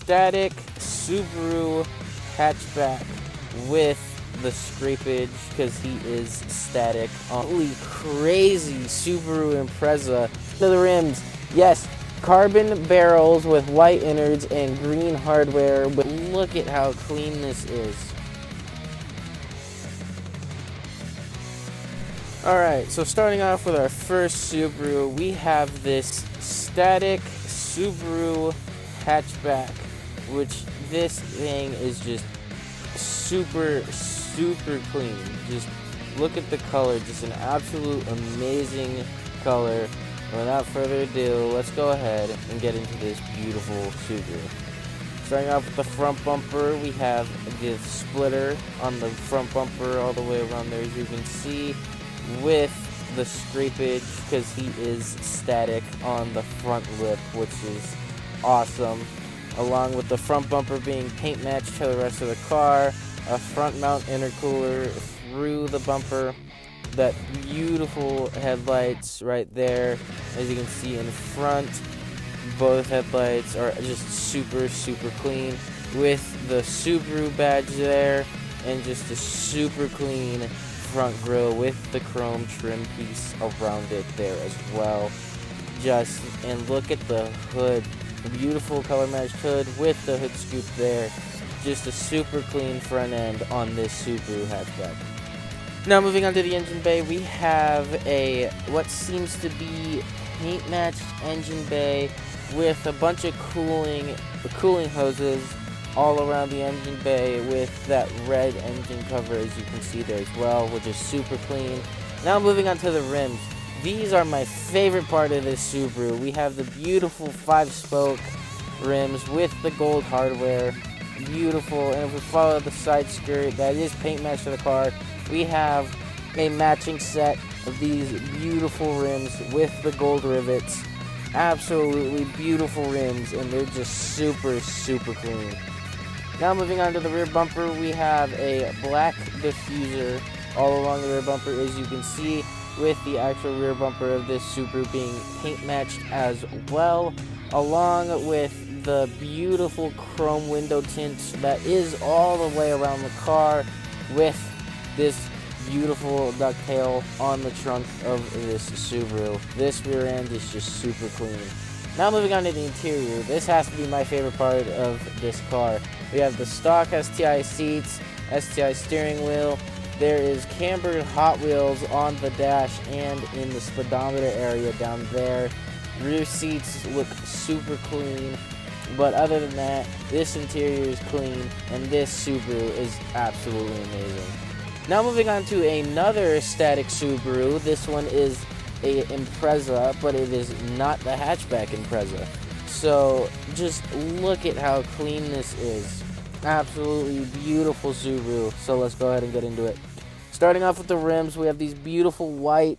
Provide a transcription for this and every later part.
static Subaru hatchback with the scrapage because he is static. Holy crazy Subaru Impreza. To the rims, yes, carbon barrels with white innards and green hardware, but look at how clean this is. Alright, so starting off with our first Subaru, we have this static Subaru hatchback, which this thing is just super clean. Just look at the color, just an absolute amazing color. Without further ado, let's go ahead and get into this beautiful Subaru. Starting off with the front bumper, we have the splitter on the front bumper all the way around there, as you can see, with the scrapage because he is static on the front lip, which is awesome. Along with the front bumper being paint matched to the rest of the car, a front mount intercooler through the bumper, that beautiful headlights right there, as you can see in front. Both headlights are just super clean with the Subaru badge there, and just a super clean front grille with the chrome trim piece around it there as well. And look at the hood, the beautiful color matched hood with the hood scoop there. Just a super clean front end on this Subaru hatchback. Now moving on to the engine bay, we have what seems to be paint matched engine bay with a bunch of cooling hoses all around the engine bay with that red engine cover, as you can see there as well, which is super clean. Now moving on to the rims. These are my favorite part of this Subaru. We have the beautiful 5-spoke rims with the gold hardware. Beautiful. And if we follow the side skirt, that is paint matched to the car. We have a matching set of these beautiful rims with the gold rivets. Absolutely beautiful rims, and they're just super clean. Now moving on to the rear bumper, we have a black diffuser all along the rear bumper, as you can see, with the actual rear bumper of this Subaru being paint matched as well, along with the beautiful chrome window tint that is all the way around the car, with this beautiful ducktail on the trunk of this Subaru. This rear end is just super clean. Now moving on to the interior, this has to be my favorite part of this car. We have the stock STI seats, STI steering wheel. There is cambered Hot Wheels on the dash and in the speedometer area down there. Rear seats look super clean, but other than that, this interior is clean, and this Subaru is absolutely amazing. Now moving on to another static Subaru. This one is a Impreza, but it is not the hatchback Impreza. So just look at how clean this is. Absolutely beautiful Subaru. So let's go ahead and get into it. Starting off with the rims, we have these beautiful white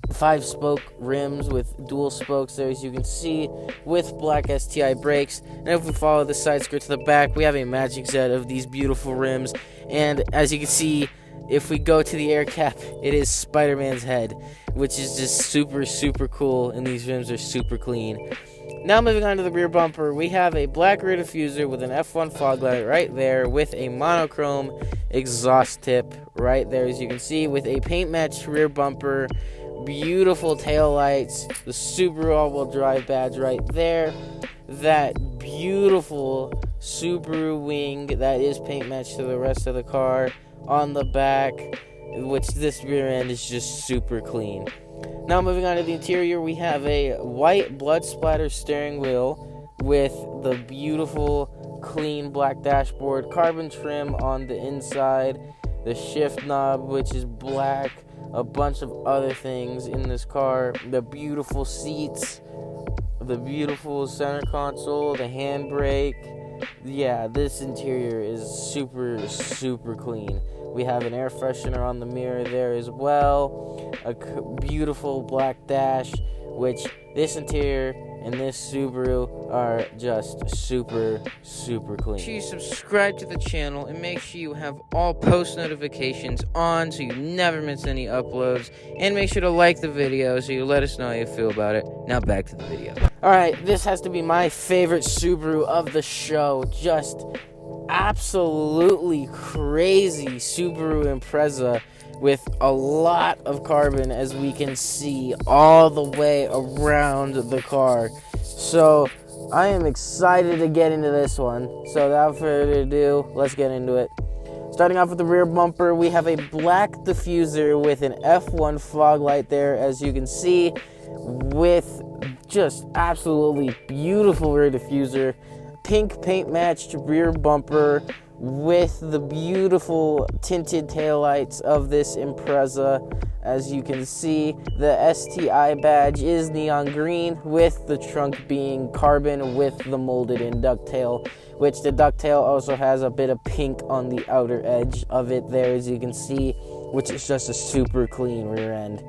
5-spoke rims with dual spokes there, as you can see, with black STI brakes. And if we follow the side skirt to the back, we have a matching set of these beautiful rims. And as you can see, if we go to the air cap, it is Spider-Man's head, which is just super cool, and these rims are super clean. Now moving on to the rear bumper, we have a black rear diffuser with an F1 fog light right there, with a monochrome exhaust tip right there, as you can see, with a paint matched rear bumper, beautiful tail lights, the Subaru all-wheel drive badge right there, that beautiful Subaru wing that is paint matched to the rest of the car on the back, which this rear end is just super clean. Now moving on to the interior, we have a white blood splatter steering wheel with the beautiful clean black dashboard, carbon trim on the inside, the shift knob which is black, a bunch of other things in this car, the beautiful seats, the beautiful center console, the handbrake. Yeah, this interior is super clean. We have an air freshener on the mirror there as well, a beautiful black dash, which this interior and this Subaru are just super clean. Make sure you subscribe to the channel and make sure you have all post notifications on so you never miss any uploads, and make sure to like the video so you let us know how you feel about it. Now back to the video. Alright, this has to be my favorite Subaru of the show. Just absolutely crazy Subaru Impreza with a lot of carbon, as we can see all the way around the car. So I am excited to get into this one. So without further ado, let's get into it. Starting off with the rear bumper, we have a black diffuser with an F1 fog light there, as you can see, with just absolutely beautiful rear diffuser. Pink paint matched rear bumper with the beautiful tinted taillights of this Impreza. As you can see, the STI badge is neon green, with the trunk being carbon with the molded in ducktail, which the ducktail also has a bit of pink on the outer edge of it there, as you can see, which is just a super clean rear end.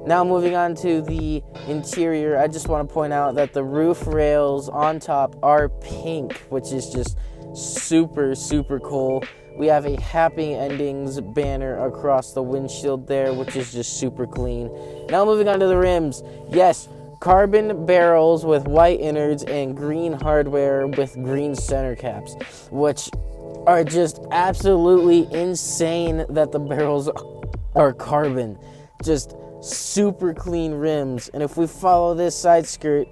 Now moving on to the interior, I just want to point out that the roof rails on top are pink, which is just super cool. We have a happy endings banner across the windshield there, which is just super clean. Now moving on to the rims. Yes, carbon barrels with white innards and green hardware with green center caps, which are just absolutely insane that the barrels are carbon. Just super clean rims. And if we follow this side skirt,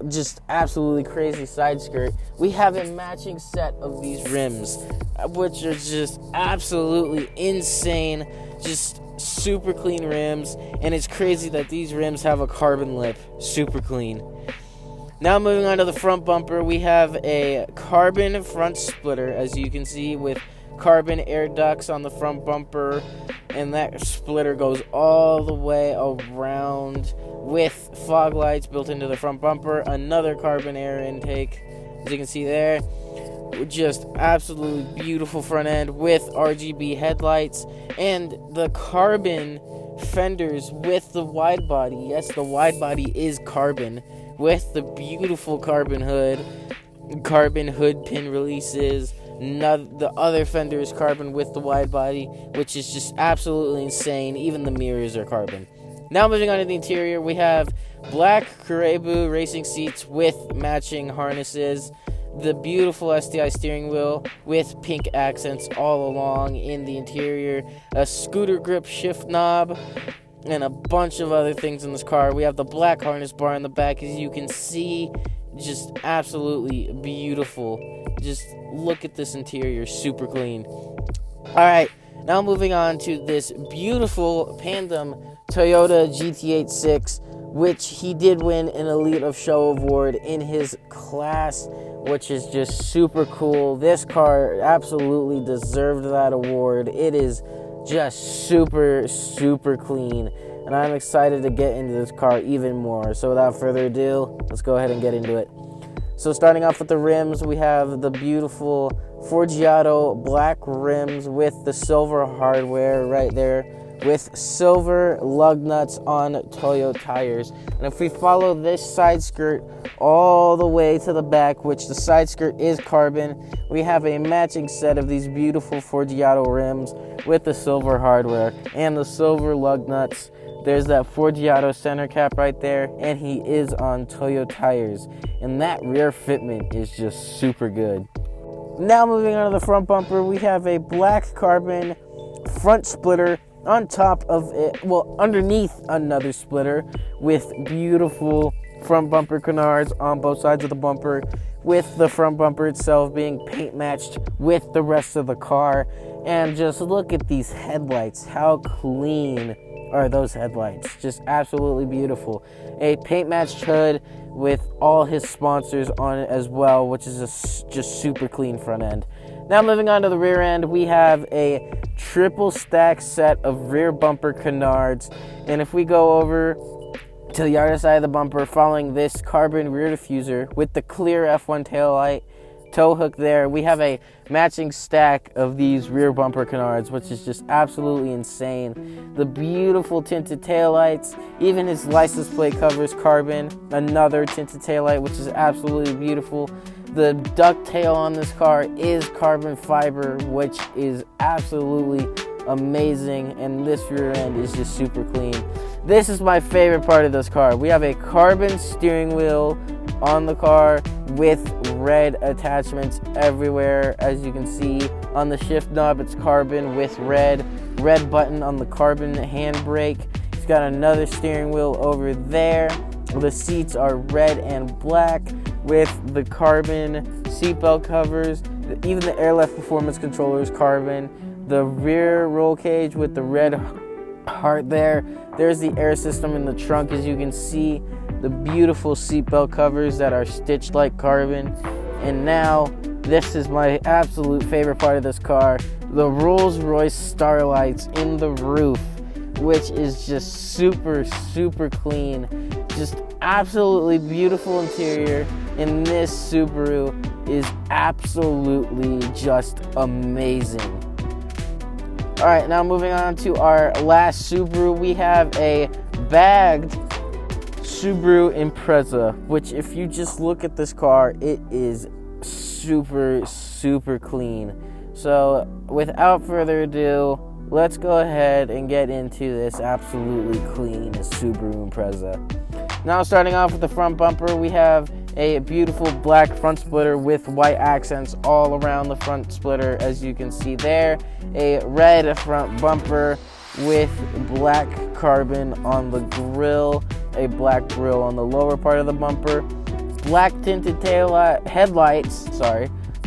just absolutely crazy side skirt, we have a matching set of these rims, which are just absolutely insane. Just super clean rims, and it's crazy that these rims have a carbon lip. Super clean. Now moving on to the front bumper, we have a carbon front splitter, as you can see, with carbon air ducts on the front bumper, and that splitter goes all the way around with fog lights built into the front bumper. Another carbon air intake, as you can see there. Just absolutely beautiful front end with RGB headlights, and the carbon fenders with the wide body. Yes, the wide body is carbon, with the beautiful carbon hood pin releases. The other fender is carbon with the wide body, which is just absolutely insane. Even the mirrors are carbon. Now moving on to the interior, we have black Caribou racing seats with matching harnesses, the beautiful STI steering wheel with pink accents all along in the interior, a scooter grip shift knob, and a bunch of other things in this car. We have the black harness bar in the back, as you can see. Just absolutely beautiful. Just look at this interior, super clean. Alright, now moving on to this beautiful Pandem Toyota GT86, which he did win an Elite of Show award in his class, which is just super cool. This car absolutely deserved that award. It is just super clean, and I'm excited to get into this car even more. So without further ado, let's go ahead and get into it. So starting off with the rims, we have the beautiful Forgiato black rims with the silver hardware right there, with silver lug nuts on Toyo tires. And if we follow this side skirt all the way to the back, which the side skirt is carbon, we have a matching set of these beautiful Forgiato rims with the silver hardware and the silver lug nuts. There's that Forgiato center cap right there, and he is on Toyo tires, and that rear fitment is just super good. Now moving on to the front bumper, we have a black carbon front splitter on top of it, well, underneath another splitter, with beautiful front bumper canards on both sides of the bumper, with the front bumper itself being paint matched with the rest of the car. And just look at these headlights. How clean are those headlights? Just absolutely beautiful. A paint matched hood with all his sponsors on it as well, which is just super clean front end. Now moving on to the rear end, we have a triple stack set of rear bumper canards. And if we go over to the other side of the bumper, following this carbon rear diffuser with the clear F1 taillight, tow hook there. We have a matching stack of these rear bumper canards, which is just absolutely insane. The beautiful tinted taillights, even his license plate covers carbon, another tinted taillight, which is absolutely beautiful. The ducktail on this car is carbon fiber, which is absolutely amazing, and this rear end is just super clean. This is my favorite part of this car. We have a carbon steering wheel on the car with red attachments everywhere. As you can see on the shift knob, it's carbon with red button on the carbon handbrake. It's got another steering wheel over there. The seats are red and black with the carbon seatbelt covers. Even the airlift performance controller is carbon. The rear roll cage with the red heart there. There's the air system in the trunk, as you can see. The beautiful seatbelt covers that are stitched like carbon. And now, this is my absolute favorite part of this car. The Rolls-Royce starlights in the roof, which is just super, super clean. Just absolutely beautiful interior. And this Subaru is absolutely just amazing. All right, now moving on to our last Subaru, we have a bagged Subaru Impreza, which if you just look at this car, it is super, super clean. So without further ado, let's go ahead and get into this absolutely clean Subaru Impreza. Now starting off with the front bumper, we have a beautiful black front splitter with white accents all around the front splitter, as you can see there. A red front bumper with black carbon on the grille, a black grille on the lower part of the bumper, black tinted headlights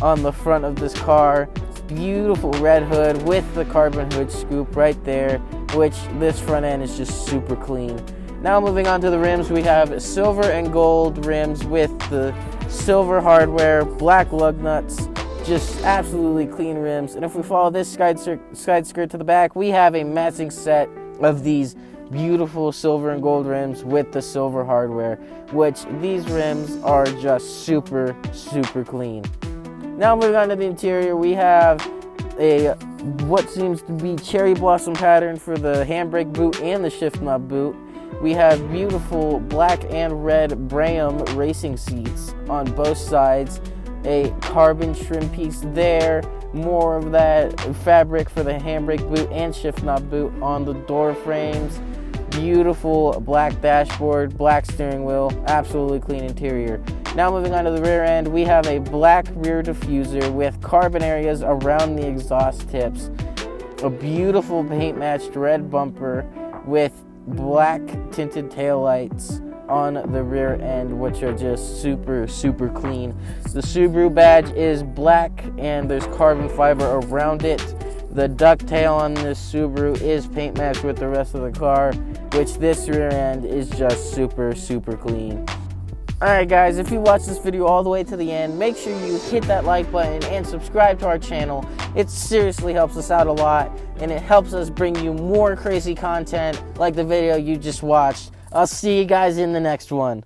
on the front of this car, beautiful red hood with the carbon hood scoop right there, which this front end is just super clean. Now moving on to the rims, we have silver and gold rims with the silver hardware, black lug nuts, just absolutely clean rims. And if we follow this side skirt to the back, we have a matching set of these beautiful silver and gold rims with the silver hardware, which these rims are just super, super clean. Now moving on to the interior, we have a what seems to be cherry blossom pattern for the handbrake boot and the shift knob boot. We have beautiful black and red Braham racing seats on both sides. A carbon trim piece there. More of that fabric for the handbrake boot and shift knob boot on the door frames. Beautiful black dashboard, black steering wheel, absolutely clean interior. Now moving on to the rear end, we have a black rear diffuser with carbon areas around the exhaust tips. A beautiful paint matched red bumper with black tinted taillights on the rear end, which are just super, super clean. The Subaru badge is black and there's carbon fiber around it. The ducktail on this Subaru is paint matched with the rest of the car, which this rear end is just super, super clean. Alright guys, if you watched this video all the way to the end, make sure you hit that like button and subscribe to our channel. It seriously helps us out a lot, and it helps us bring you more crazy content like the video you just watched. I'll see you guys in the next one.